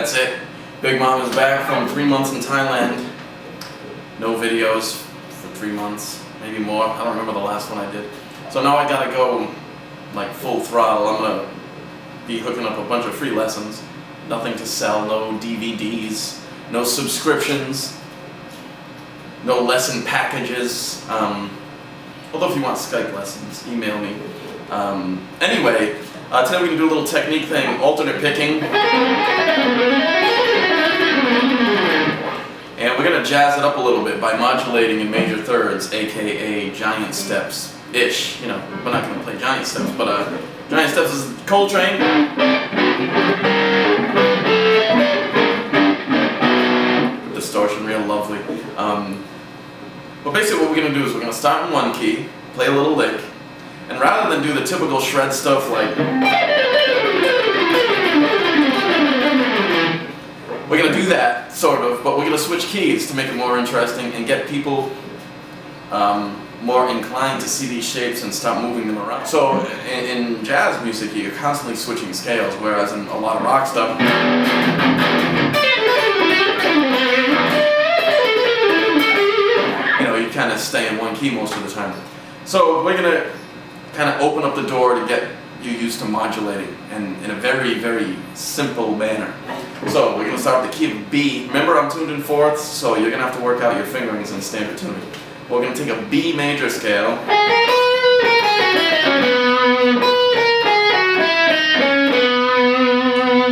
That's it. Big Mom is back from 3 months in Thailand. No videos for 3 months, maybe more. I don't remember the last one I did. So now I gotta go like full throttle. I'm gonna be hooking up a bunch of free lessons. Nothing to sell, no DVDs, no subscriptions, no lesson packages. Although if you want Skype lessons, email me. Anyway, today we're gonna do a little technique thing, alternate picking. And we're gonna jazz it up a little bit by modulating in major thirds, aka giant steps-ish. You know, we're not gonna play giant steps, but giant steps is Coltrane. Distortion, real lovely. But basically what we're going to do is we're going to start in one key, play a little lick, and rather than do the typical shred stuff like... We're going to do that, sort of, but we're going to switch keys to make it more interesting and get people more inclined to see these shapes and start moving them around. So in jazz music you're constantly switching scales, whereas in a lot of rock stuff, you kind of stay in one key most of the time. So we're going to kind of open up the door to get you used to modulating and in a very, very simple manner. So we're going to start with the key of B. Remember, I'm tuned in fourths, so you're going to have to work out your fingerings in standard tuning. We're going to take a B major scale.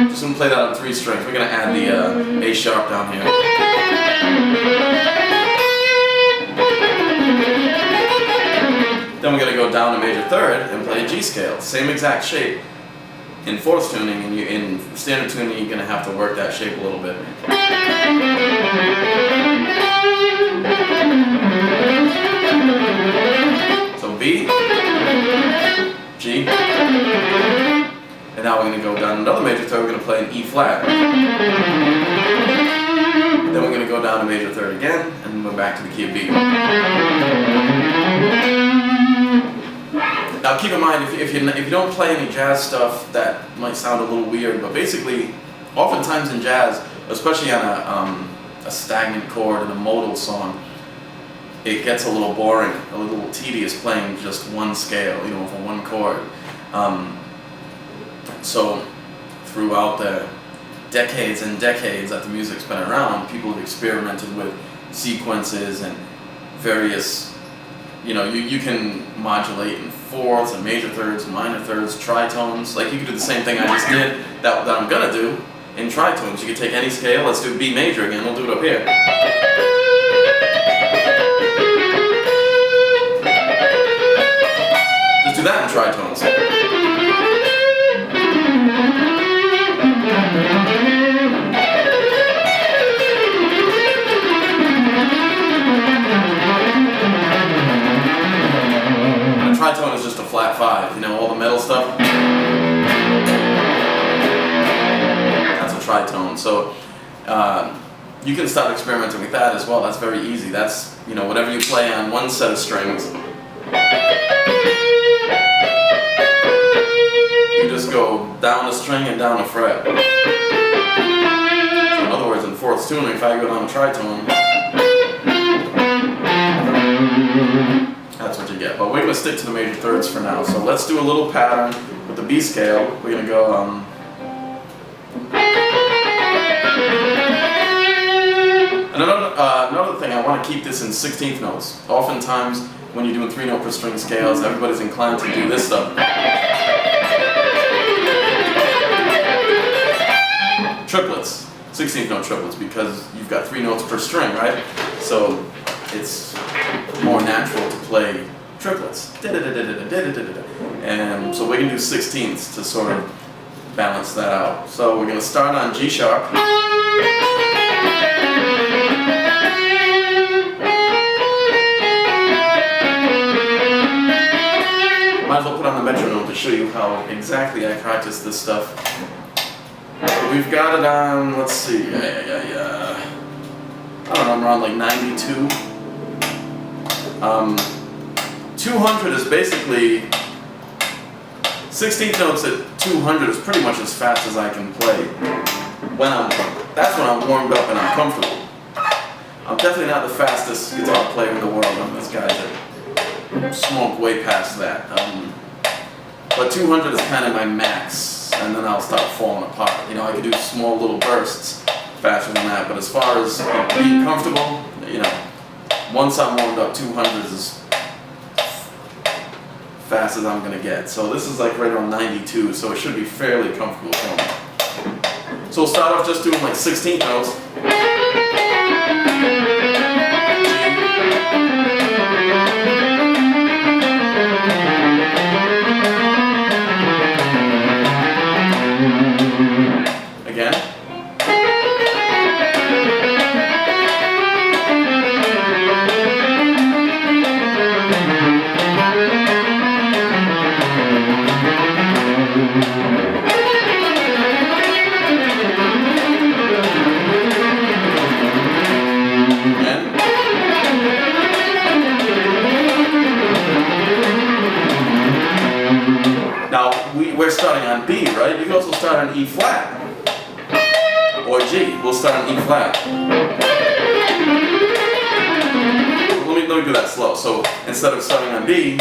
Just going to play that on 3 strings. We're going to add the A sharp down here. Then we're going to go down to major third and play a G scale. Same exact shape in 4th tuning, and in standard tuning you're going to have to work that shape a little bit. So B, G, and now we're going to go down another major third. We're going to play an E flat. Then we're going to go down to major third again, and we're back to the key of B. Now keep in mind, if you don't play any jazz stuff, that might sound a little weird, but basically, oftentimes in jazz, especially on a stagnant chord in a modal song, it gets a little boring, a little tedious playing just one scale, for one chord. So throughout the decades and decades that the music's been around, people have experimented with sequences and various, you can modulate in fourths and major thirds, minor thirds, tritones. Like you could do the same thing I just did, that I'm gonna do in tritones. You could take any scale, let's do B major again, we'll do it up here. Just do that in tritones. Tritone is just a flat 5, all the metal stuff. That's a tritone. So you can start experimenting with that as well. That's very easy. That's, whatever you play on one set of strings, you just go down a string and down a fret. So in other words, in 4th tuning, if I go down a tritone, that's what you get. But we're going to stick to the major thirds for now. So let's do a little pattern with the B scale. We're going to go another thing, I want to keep this in 16th notes. Oftentimes when you're doing 3-note per string scales, everybody's inclined to do this stuff. Triplets, 16th note triplets, because you've got 3 notes per string, right? So it's more natural to play triplets. And so we can do 16ths to sort of balance that out. So we're going to start on G sharp. Might as well put on the metronome to show you how exactly I practice this stuff. We've got it on, let's see, I don't know, I'm around like 92. 200 is basically 16th notes at 200 is pretty much as fast as I can play. that's when I'm warmed up and I'm comfortable. I'm definitely not the fastest guitar player in the world. I'm this guy that smoke way past that. But 200 is kind of my max, and then I'll start falling apart. You know, I can do small little bursts faster than that, but as far as being comfortable, you know, once I'm warmed up, 200 is as fast as I'm gonna get. So this is like right around 92, so it should be fairly comfortable for me. So we'll start off just doing like 16th notes. Again. Now, we're starting on B, right? You can also start on E flat. Or G. We'll start on E flat. Let me do that slow. So, instead of starting on B,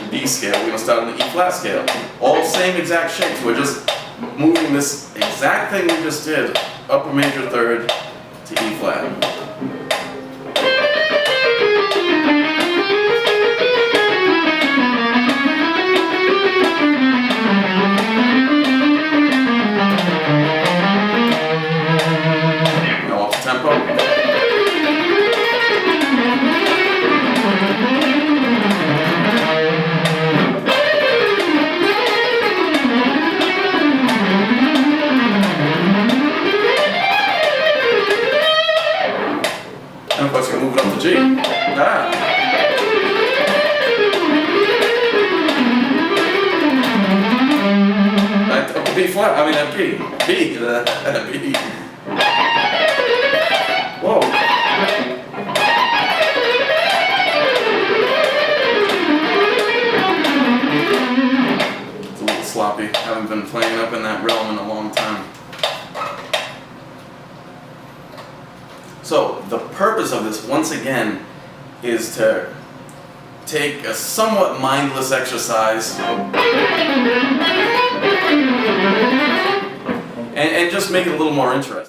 the D scale, we're going to start on the E flat scale. All same exact shapes. We're just moving this exact thing we just did, upper major third to E flat. And of course, you move it up to G. Up to B flat. I mean, B. B. Whoa. It's a little sloppy. I haven't been playing up in that realm in a long time. So, the purpose of this, once again, is to take a somewhat mindless exercise and just make it a little more interesting.